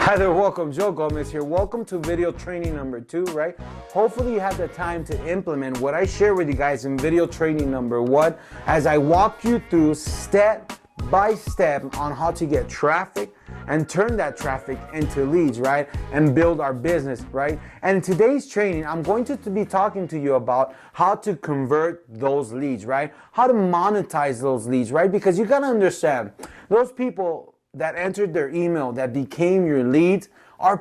Hi there, welcome. Joe Gomez here. Welcome to video training number 2, right? Hopefully you have the time to implement what I share with you guys in video training number 1 as I walk you through step by step on how to get traffic and turn that traffic into leads, right? And build our business, right? And in today's training, I'm going to be talking to you about how to convert those leads, right? How to monetize those leads, right? Because you gotta understand, those people that entered their email that became your leads are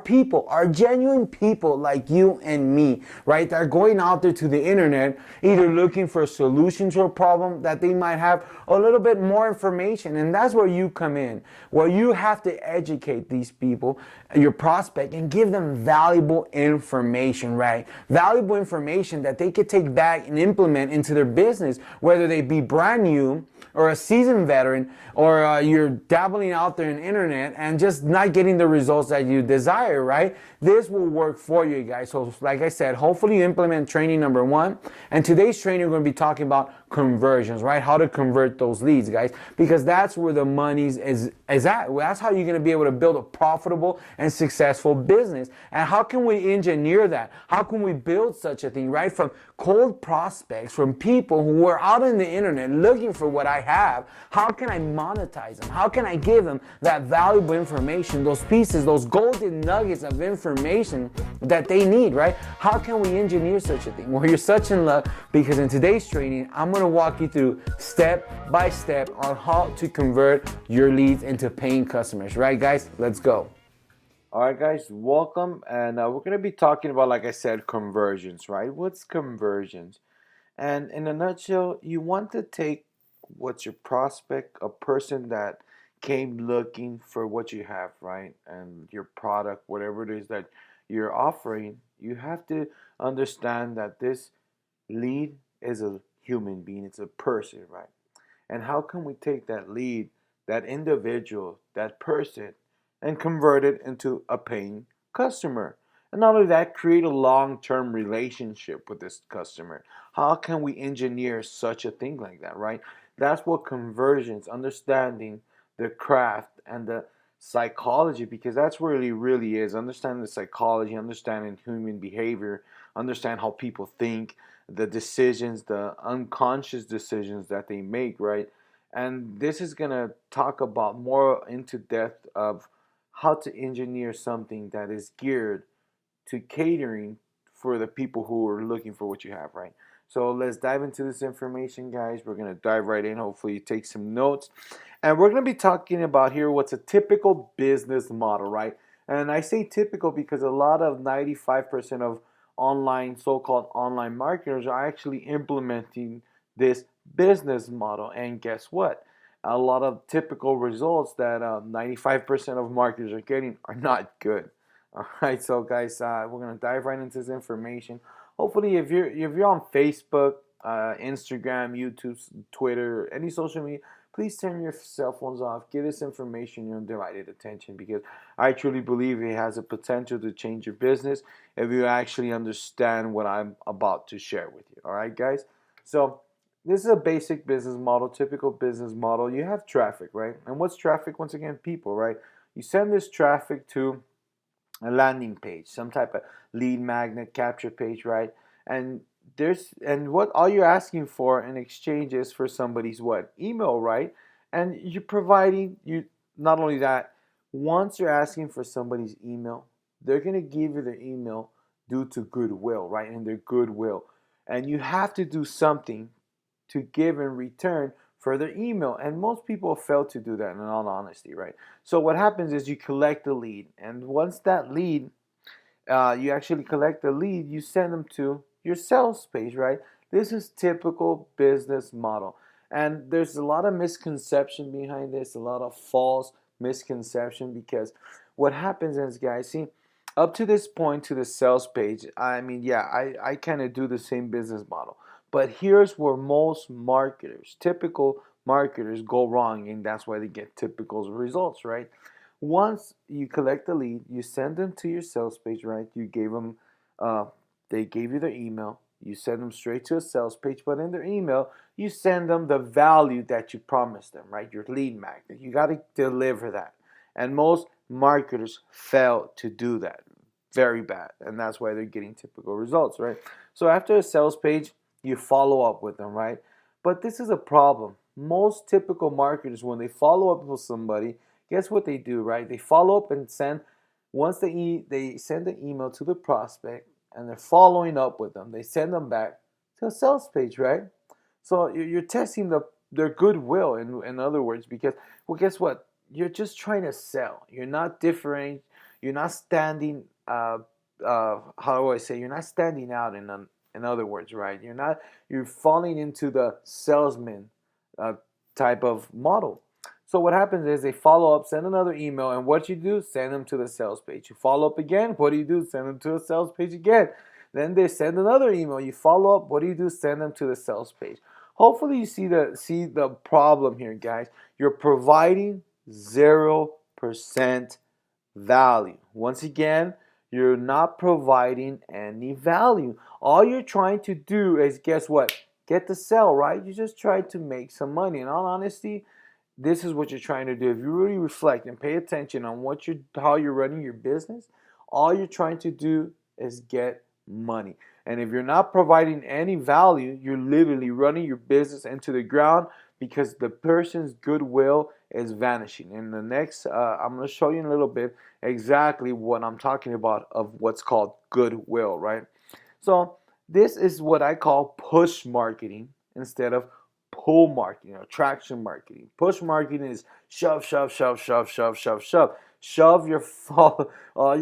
genuine people like you and me, right? That are going out there to the internet, either looking for a solution to a problem that they might have, a little bit more information. And that's where you come in. Well, you have to educate these people, your prospect, and give them valuable information, right? Valuable information that they could take back and implement into their business, whether they be brand new or a seasoned veteran, or you're dabbling out there in internet and just not getting the results that you desire, right? This will work for you guys. So like I said, hopefully you implement training number 1. And today's training, we're going to be talking about conversions, right? How to convert those leads, guys, because that's where the money is at. Well, that's how you're going to be able to build a profitable and successful business. And how can we engineer that? How can we build such a thing, right? From cold prospects, from people who are out on the internet looking for what I have. How can I monetize them? How can I give them that valuable information, those pieces, those golden nuggets of information that they need, right? How can we engineer such a thing? Well, you're such in luck, because in today's training, I'm going to walk you through step by step on how to convert your leads into paying customers, right, guys? Let's go. All right, guys, welcome. And we're going to be talking about, like I said, conversions, right? What's conversions? And in a nutshell, you want to take what's your prospect, a person that came looking for what you have, right? And your product, whatever it is that you're offering, you have to understand that this lead is a human being, it's a person, right? And how can we take that lead, that individual, that person, and convert it into a paying customer? And not only that, create a long-term relationship with this customer. How can we engineer such a thing like that, right? That's what conversions, understanding the craft and the psychology, because that's where it really is. Understanding the psychology, understanding human behavior, understand how people think, the decisions, the unconscious decisions that they make, right? And this is gonna talk about more into depth of how to engineer something that is geared to catering for the people who are looking for what you have, right? So let's dive into this information, guys. We're going to dive right in. Hopefully you take some notes. And we're going to be talking about here what's a typical business model, right? And I say typical because a lot of 95% of online, so-called online marketers are actually implementing this business model. And guess what? A lot of typical results that 95% of marketers are getting are not good. All right, so guys, we're gonna dive right into this information. Hopefully, if you're on Facebook, Instagram, YouTube, Twitter, any social media, please turn your cell phones off. Give this information your undivided attention, because I truly believe it has a potential to change your business if you actually understand what I'm about to share with you. All right, guys. So this is a basic business model, typical business model. You have traffic, right? And what's traffic? Once again, people, right? You send this traffic to a landing page, some type of lead magnet capture page, right? And what all you're asking for in exchange is for somebody's what? Email, right? And you're providing you not only that, once you're asking for somebody's email, they're gonna give you their email due to goodwill, right? And their goodwill. And you have to do something to give in return for their email. And most people fail to do that, in all honesty, right? So what happens is you collect the lead. And once that lead, you actually collect the lead, you send them to your sales page, right? This is typical business model. And there's a lot of misconception behind this, a lot of false misconception, because what happens is, guys, see, up to this point to the sales page, I mean, yeah, I kind of do the same business model. But here's where most marketers, typical marketers, go wrong, and that's why they get typical results, right? Once you collect the lead, you send them to your sales page, right? You gave them, they gave you their email. You send them straight to a sales page, but in their email, you send them the value that you promised them, right? Your lead magnet. You got to deliver that. And most marketers fail to do that very bad, and that's why they're getting typical results, right? So after a sales page, you follow up with them, right? But this is a problem. Most typical marketers, when they follow up with somebody, guess what they do, right? They follow up and send, once they send an email to the prospect and they're following up with them, they send them back to a sales page, right? So you're testing their goodwill, in other words, because, well, guess what? You're just trying to sell. You're not different. You're not standing. How do I say? You're not standing out. In other words, right? You're falling into the salesman uh, type of model. So what happens is they follow up, send another email, and what you do, send them to the sales page. You follow up again. What do you do? Send them to a sales page again. Then they send another email. You follow up. What do you do? Send them to the sales page. Hopefully you see the problem here, guys. You're providing 0% value. Once again, you're not providing any value. All you're trying to do is, guess what? Get the sale, right? You just try to make some money. In all honesty, this is what you're trying to do. If you really reflect and pay attention on how you're running your business, all you're trying to do is get money. And if you're not providing any value, you're literally running your business into the ground, because the person's goodwill is vanishing. In the next, I'm going to show you in a little bit exactly what I'm talking about of what's called goodwill, right? So this is what I call push marketing instead of pull marketing or attraction marketing. Push marketing is shove, shove, shove, shove, shove, shove, shove. Shove your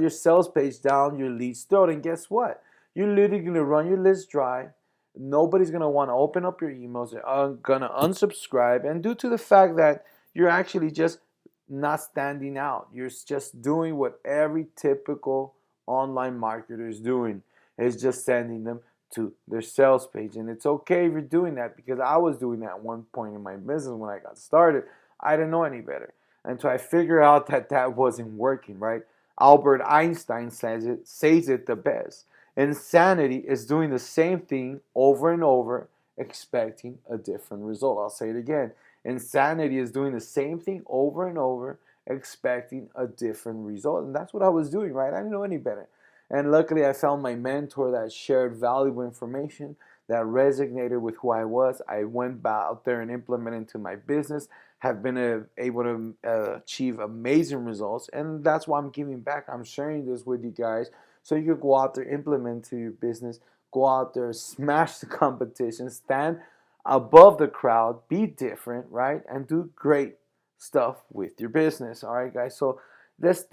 sales page down your lead's throat, and guess what? You're literally gonna run your list dry. Nobody's gonna want to open up your emails. They're gonna unsubscribe, and due to the fact that you're actually just not standing out, you're just doing what every typical online marketer is doing, is just sending them to their sales page. And it's okay if you're doing that, because I was doing that at one point in my business when I got started. I didn't know any better until I figured out that that wasn't working, right? Albert Einstein says it the best. Insanity is doing the same thing over and over, expecting a different result. I'll say it again. Insanity is doing the same thing over and over, expecting a different result. And that's what I was doing, right? I didn't know any better. And luckily, I found my mentor that shared valuable information that resonated with who I was. I went out there and implemented into my business, have been able to achieve amazing results. And that's why I'm giving back. I'm sharing this with you guys so you can go out there, implement to your business, go out there, smash the competition, stand above the crowd, be different, right? And do great stuff with your business. All right, guys. So let's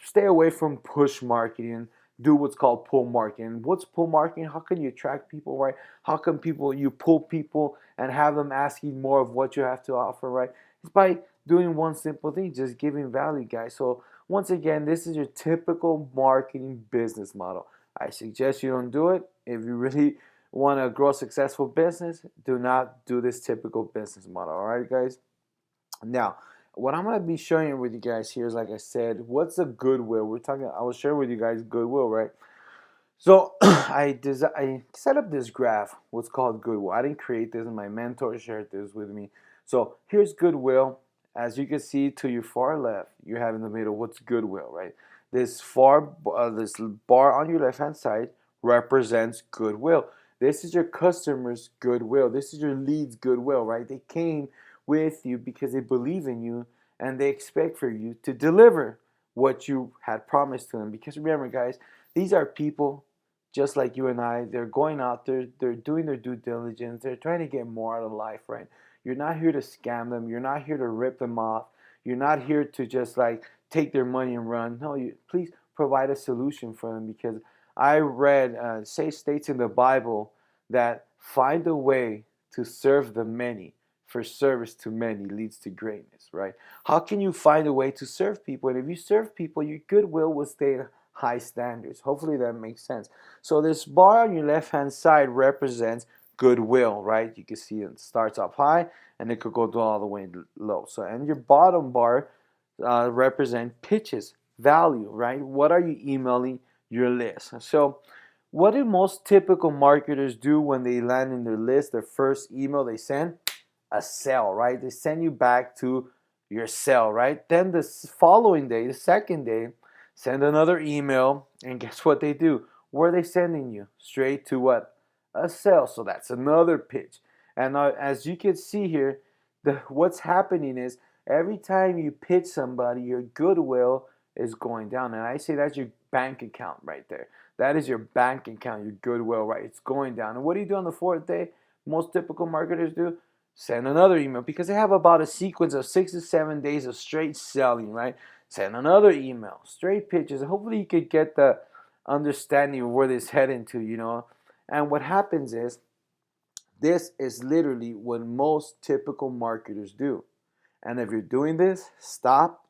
stay away from push marketing. Do what's called pull marketing. What's pull marketing? How can you attract people, right? How can you pull people and have them asking more of what you have to offer, right? It's by doing one simple thing, just giving value, guys. So once again, this is your typical marketing business model. I suggest you don't do it. If you really want to grow a successful business, do not do this typical business model. All right, guys? Now, what I'm going to be sharing with you guys here is, like I said, what's a goodwill? I was sharing with you guys goodwill, right? So I set up this graph, what's called goodwill. I didn't create this, and my mentor shared this with me. So here's goodwill. As you can see to your far left, you have in the middle what's goodwill, right? This bar on your left hand side represents goodwill. This is your customer's goodwill. This is your lead's goodwill, right? They came with you because they believe in you and they expect for you to deliver what you had promised to them. Because remember, guys, these are people just like you and I. They're going out there, they're doing their due diligence, they're trying to get more out of life, right? You're not here to scam them, you're not here to rip them off, you're not here to just like take their money and run. No, please provide a solution for them, because I read, states in the Bible that find a way to serve the many, for service to many leads to greatness, right? How can you find a way to serve people? And if you serve people, your goodwill will stay at high standards. Hopefully that makes sense. So this bar on your left hand side represents goodwill, right? You can see it starts up high and it could go all the way low. So, and your bottom bar represent pitches, value, right? What are you emailing your list? So what do most typical marketers do when they land in their list? Their first email they send, a sell, right? They send you back to your sale, right? Then the following day, the second day, send another email, and guess what they do? Where are they sending you? Straight to what? A sale. So that's another pitch. And as you can see here, what's happening is every time you pitch somebody, your goodwill is going down. And I say that's your bank account right there. That is your bank account, your goodwill, right? It's going down. And what do you do on the fourth day? Most typical marketers do send another email because they have about a sequence of 6 to 7 days of straight selling, right? Send another email, straight pitches. Hopefully you could get the understanding of where this heading to, you know. And what happens is this is literally what most typical marketers do. And if you're doing this, stop,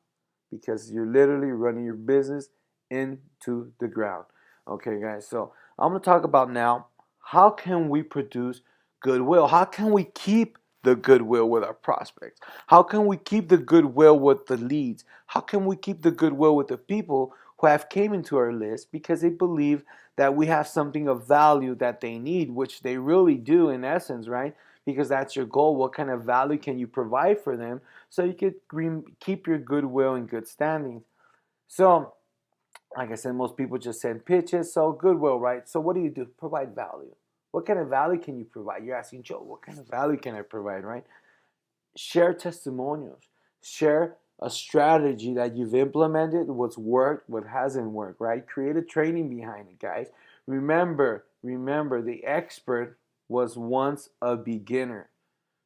because you're literally running your business into the ground. Okay, guys, so I'm going to talk about now how can we produce goodwill? How can we keep the goodwill with our prospects? How can we keep the goodwill with the leads? How can we keep the goodwill with the people who have came into our list because they believe that we have something of value that they need, which they really do in essence, right? Because that's your goal. What kind of value can you provide for them so you could keep your goodwill in good standing? So, like I said, most people just send pitches, so goodwill, right? So what do? Provide value. What kind of value can you provide? You're asking, Joe, what kind of value can I provide, right? Share testimonials. Share a strategy that you've implemented, what's worked, what hasn't worked, right? Create a training behind it, guys. Remember, the expert was once a beginner.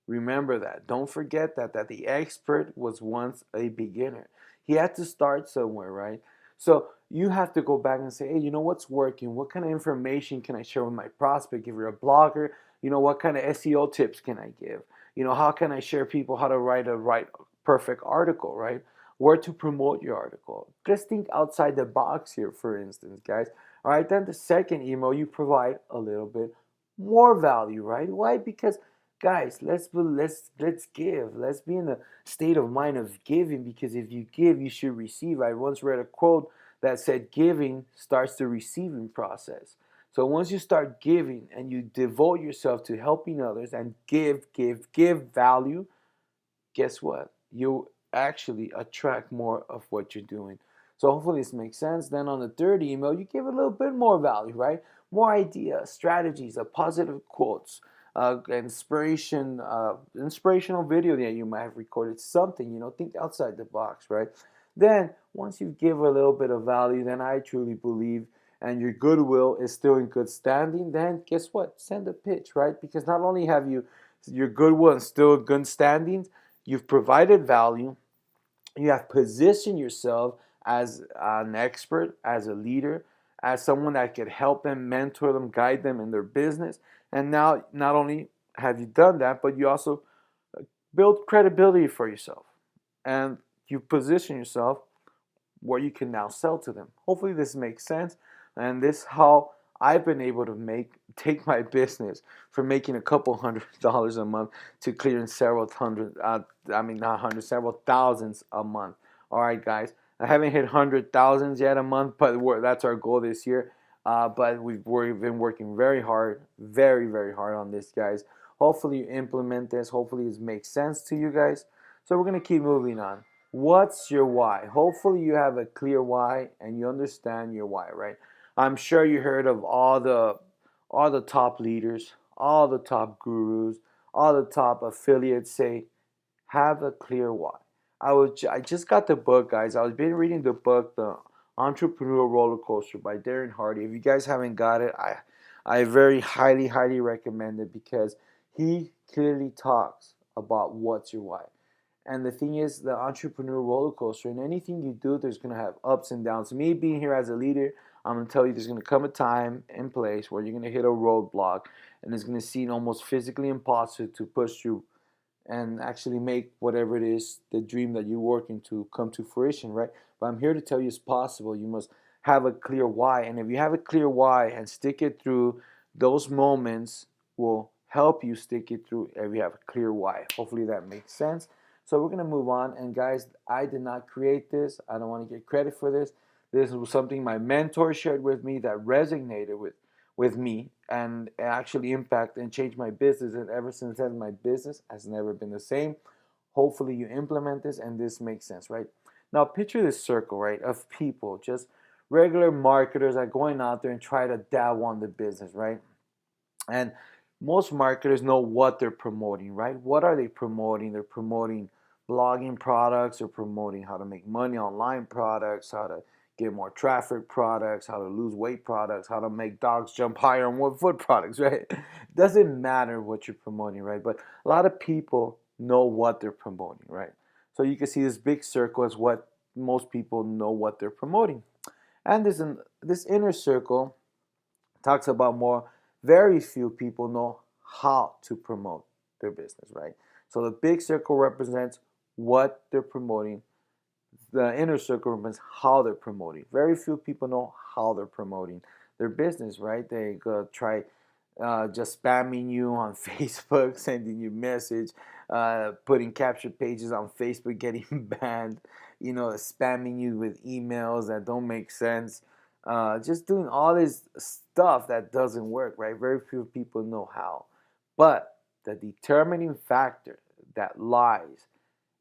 Remember that. Don't forget that the expert was once a beginner. He had to start somewhere, right? So you have to go back and say, hey, you know what's working? What kind of information can I share with my prospect? If you're a blogger, you know, what kind of SEO tips can I give? You know, how can I share people how to write a perfect article, right? Where to promote your article. Just think outside the box here, for instance, guys. All right, then the second email, you provide a little bit more value, right? Why? Because guys, let's give. Let's be in a state of mind of giving, because if you give, you should receive. I once read a quote that said giving starts the receiving process. So once you start giving and you devote yourself to helping others and give value, guess what? You actually attract more of what you're doing. So hopefully this makes sense. Then on the third email, you give a little bit more value, right? More ideas, strategies, positive quotes, inspirational video that you might have recorded, something, you know, think outside the box, right? Then once you give a little bit of value, then I truly believe, and your goodwill is still in good standing, then guess what? Send a pitch, right? Because not only have you your goodwill and still good standing, you've provided value, you have positioned yourself as an expert, as a leader, as someone that could help them, mentor them, guide them in their business. And now, not only have you done that, but you also build credibility for yourself. And you position yourself where you can now sell to them. Hopefully this makes sense. And this is how I've been able to take my business from making a couple $100s a month to clearing several several thousands a month. All right, guys. I haven't hit 100,000s yet a month, but that's our goal this year. But we've been working very hard, very, very hard on this, guys. Hopefully you implement this. Hopefully it makes sense to you guys. So we're going to keep moving on. What's your why? Hopefully you have a clear why and you understand your why, right? I'm sure you heard of all the top leaders, all the top gurus, all the top affiliates say, have a clear why. I just got the book, guys. I was been reading the book, The Entrepreneurial Roller Coaster by Darren Hardy. If you guys haven't got it, I very highly recommend it, because he clearly talks about what's your why. And the thing is, the entrepreneurial roller coaster, and anything you do, there's going to have ups and downs. Me being here as a leader, I'm going to tell you there's going to come a time and place where you're going to hit a roadblock, and it's going to seem almost physically impossible to push through and actually make whatever it is, the dream that you're working to, come to fruition, right? But I'm here to tell you it's possible. You must have a clear why. And if you have a clear why and stick it through, those moments will help you stick it through if you have a clear why. Hopefully that makes sense. So we're going to move on. And guys, I did not create this. I don't want to get credit for this. This was something my mentor shared with me that resonated with me and actually impacted and changed my business. And ever since then, my business has never been the same. Hopefully you implement this and this makes sense, right? Now picture this circle, right, of people, just regular marketers are going out there and try to dabble on the business, right? And most marketers know what they're promoting, right? What are they promoting? They're promoting blogging products, they're promoting how to make money online products, how to get more traffic products, how to lose weight products, how to make dogs jump higher on 1 foot products, right? It doesn't matter what you're promoting, right? But a lot of people know what they're promoting, right? So you can see this big circle is what most people know what they're promoting. And this inner circle talks about more, very few people know how to promote their business, right? So the big circle represents what they're promoting. The inner circle represents how they're promoting. Very few people know how they're promoting their business, right? They go try just spamming you on Facebook, sending you message, putting capture pages on Facebook, getting banned, spamming you with emails that don't make sense, just doing all this stuff that doesn't work, right? Very few people know how. But the determining factor that lies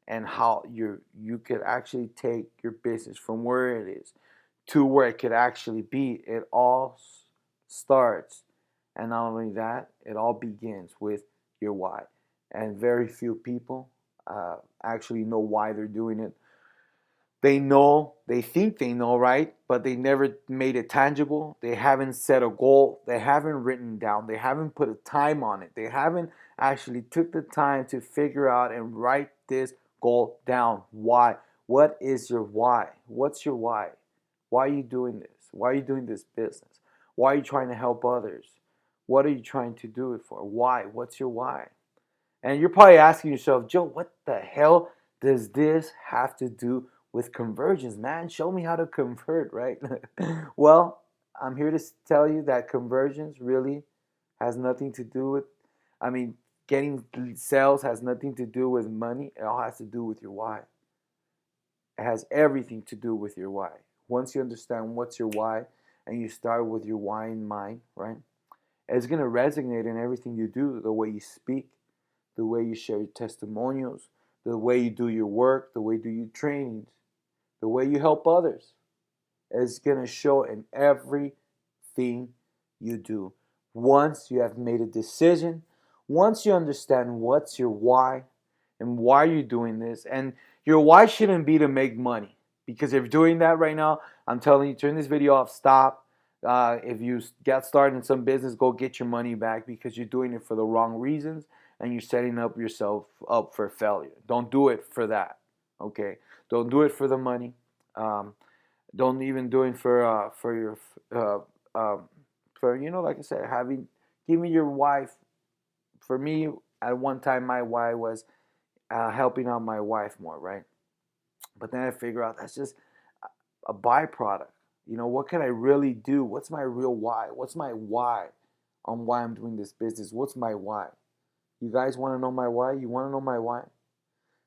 and how you could actually take your business from where it is to where it could actually be, it all starts, and not only that, it all begins with your why. And very few people actually know why they're doing it. They know, they think they know, right? But they never made it tangible. They haven't set a goal. They haven't written down. They haven't put a time on it. They haven't actually took the time to figure out and write this goal down. Why? What is your why? What's your why? Why are you doing this? Why are you doing this business? Why are you trying to help others? What are you trying to do it for? Why? What's your why? And you're probably asking yourself, Joe, what the hell does this have to do with conversions, man? Show me how to convert, right? Well, I'm here to tell you that conversions really has nothing to do with, I mean, getting sales has nothing to do with money. It all has to do with your why. It has everything to do with your why. Once you understand what's your why and you start with your why in mind, right? It's going to resonate in everything you do, the way you speak, the way you share your testimonials, the way you do your work, the way you do your trainings, the way you help others. It's going to show in everything you do. Once you have made a decision, once you understand what's your why and why you're doing this, and your why shouldn't be to make money. Because if you're doing that right now, I'm telling you, turn this video off, stop. If you get started in some business, go get your money back, because you're doing it for the wrong reasons and you're setting up yourself up for failure. Don't do it for that, okay? Don't do it for the money. Don't even do it for your like I said, give me your wife. For me, at one time, my why was helping out my wife more, right? But then I figure out that's just a byproduct. What can I really do? What's my real why? What's my why on why I'm doing this business? What's my why? You guys want to know my why? You want to know my why?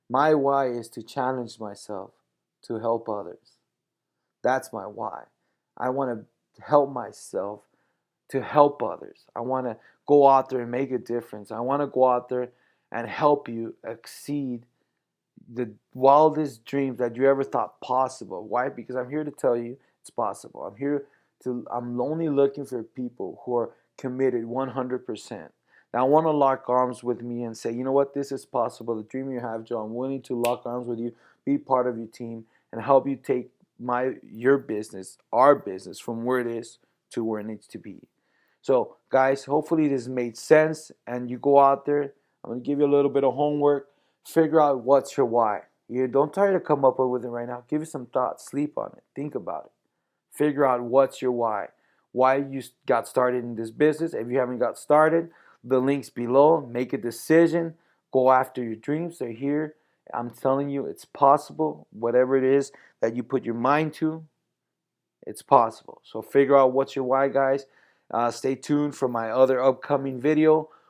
My why is to challenge myself to help others. That's my why. I want to help myself to help others. I want to go out there and make a difference. I want to go out there and help you exceed the wildest dreams that you ever thought possible. Why? Because I'm here to tell you it's possible. I'm only looking for people who are committed 100%. That want to lock arms with me and say, you know what, this is possible. The dream you have, Joe, I'm willing to lock arms with you, be part of your team, and help you take your business, our business, from where it is to where it needs to be. So, guys, hopefully this made sense, and you go out there. I'm going to give you a little bit of homework. Figure out what's your why. You don't try to come up with it right now. Give it some thought. Sleep on it. Think about it. Figure out what's your why. Why you got started in this business. If you haven't got started, the link's below. Make a decision. Go after your dreams. They're here. I'm telling you, it's possible. Whatever it is that you put your mind to, it's possible. So figure out what's your why, guys. Stay tuned for my other upcoming video